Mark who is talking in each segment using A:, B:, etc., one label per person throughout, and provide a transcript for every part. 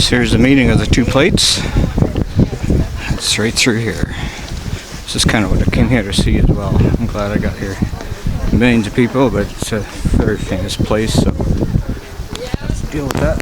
A: So here's the meeting of the two plates. It's right through here. This is kind of what I came here to see as well. I'm glad I got here. Millions of people, but it's a very famous place, so let's deal with that.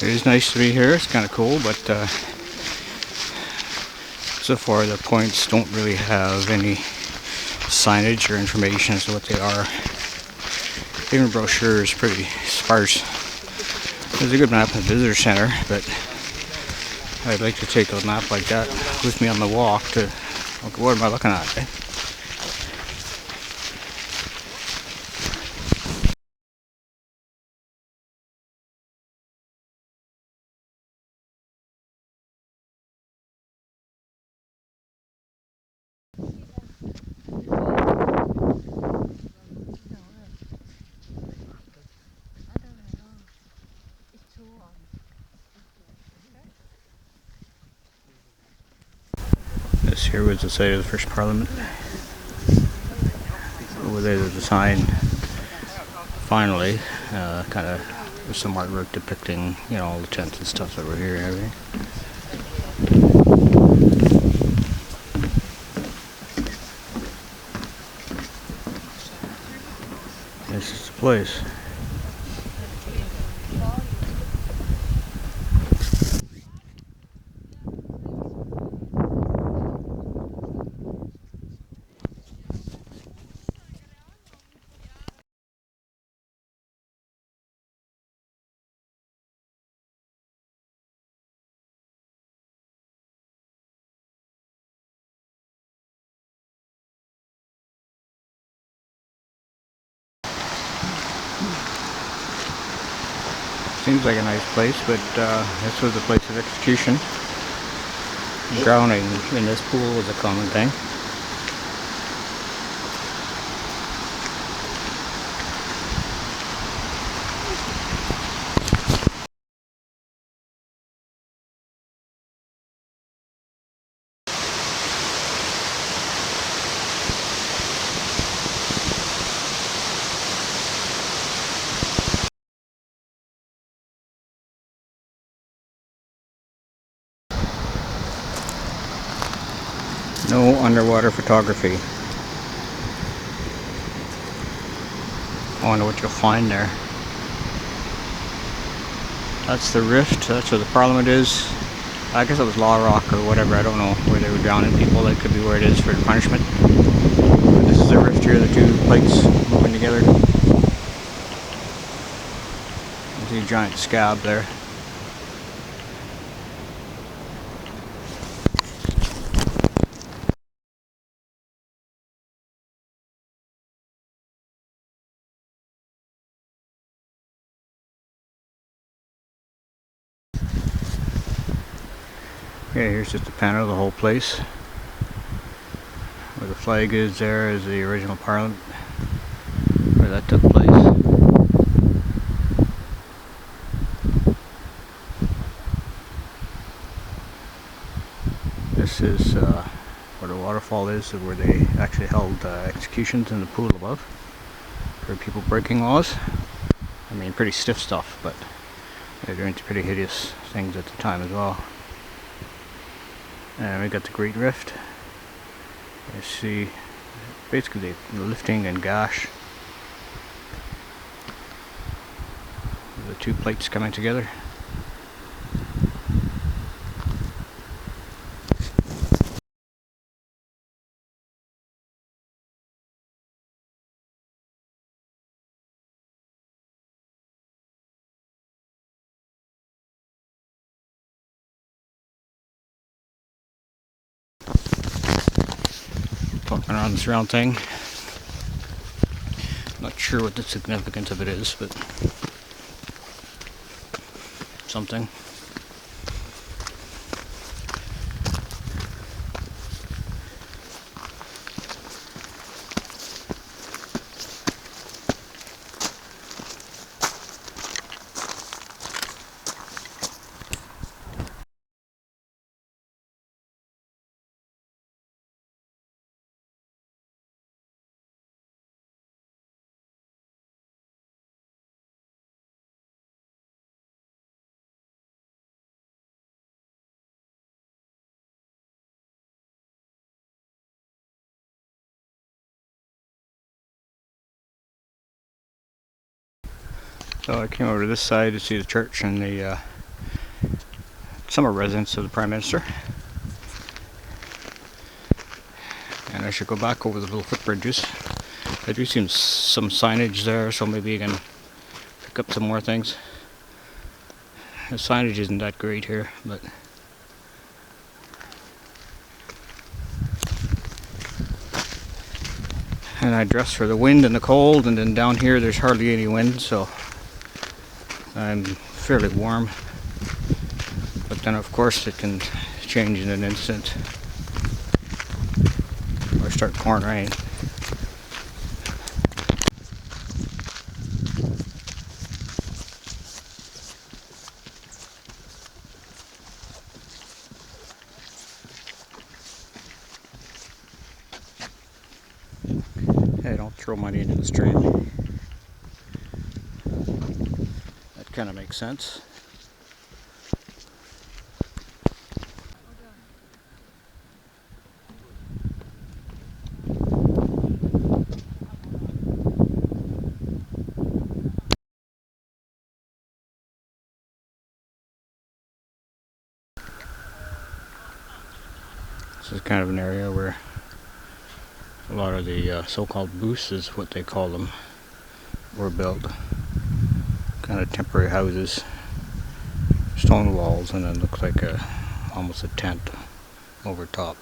A: It is nice to be here. It's kind of cool, but so far the points don't really have any signage or information as to what they are. Even brochure is pretty sparse. There's a good map in the visitor center, but I'd like to take a map like that with me on the walk to, okay, what am I looking at? Eh? This here was the site of the first parliament. Over there there's a sign, finally, kind of with some artwork depicting, you know, all the tents and stuff that were here and everything. This is the place. Seems like a nice place, but this was the place of execution. Drowning in this pool was a common thing. No underwater photography. I wonder what you'll find there. That's the rift, that's where the parliament is. I guess it was Law Rock or whatever, I don't know where they were drowning people. That could be where it is for punishment. But this is the rift here, the two plates moving together. You see a giant scab there. Okay, here's just a panel of the whole place. Where the flag is, there is the original parliament, where that took place. This is where the waterfall is, where they actually held executions in the pool above for people breaking laws. I mean, pretty stiff stuff, but they're doing pretty hideous things at the time as well. And we got the Great Rift. You see basically the lifting and gash. The the two plates coming together. Talking around this round thing. Not sure what the significance of it is, but something. So I came over to this side to see the church and the summer residence of the Prime Minister. And I should go back over the little footbridges. I do see some signage there, so maybe you can pick up some more things. The signage isn't that great here, but and I dress for the wind and the cold, and then down here there's hardly any wind, so I'm fairly warm. But then of course it can change in an instant or start pouring rain. Hey, don't throw money into the stream. That kind of makes sense. This is kind of an area where a lot of the so-called booths, is what they call them, were built. Kind of temporary houses, stone walls, and then looks like almost a tent over top.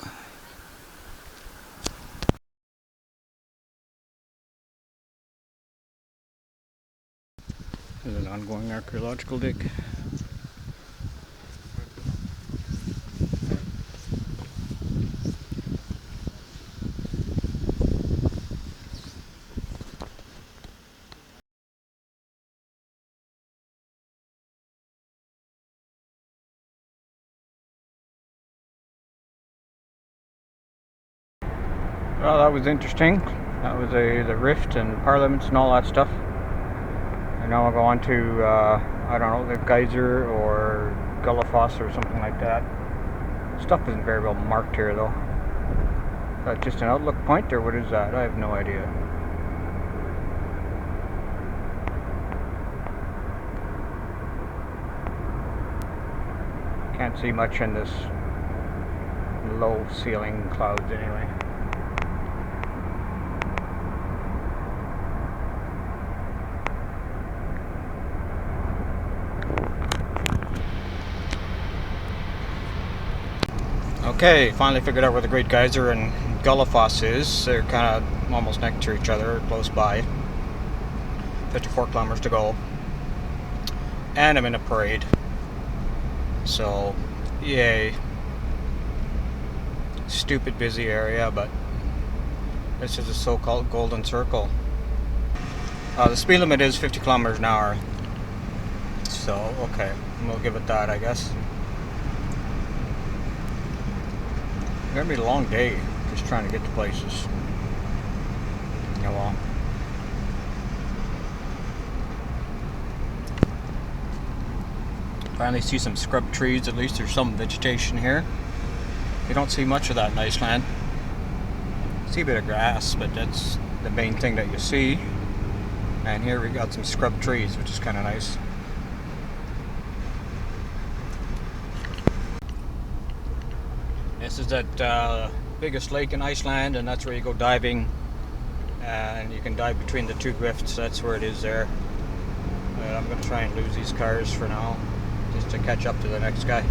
A: There's an ongoing archaeological dig. Well, that was interesting. That was the rift and parliaments and all that stuff. And now I'll go on to, I don't know, the geyser or Gullifoss or something like that. Stuff isn't very well marked here though. Is that just an outlook point or what is that? I have no idea. Can't see much in this low ceiling clouds anyway. Okay, finally figured out where the Great Geyser and Gullifoss is. They're kind of almost next to each other, close by. 54 kilometers to go. And I'm in a parade. So, yay. Stupid busy area, but this is a so-called golden circle. The speed limit is 50 kilometers an hour. So, okay, we'll give it that, I guess. It's gonna be a long day just trying to get to places. Yeah, well. Finally see some scrub trees, at least there's some vegetation here. You don't see much of that in Iceland. See a bit of grass, but that's the main thing that you see. And here we got some scrub trees, which is kind of nice. This is that biggest lake in Iceland, and that's where you go diving, and you can dive between the two drifts. That's where it is there. I'm going to try and lose these cars for now, just to catch up to the next guy.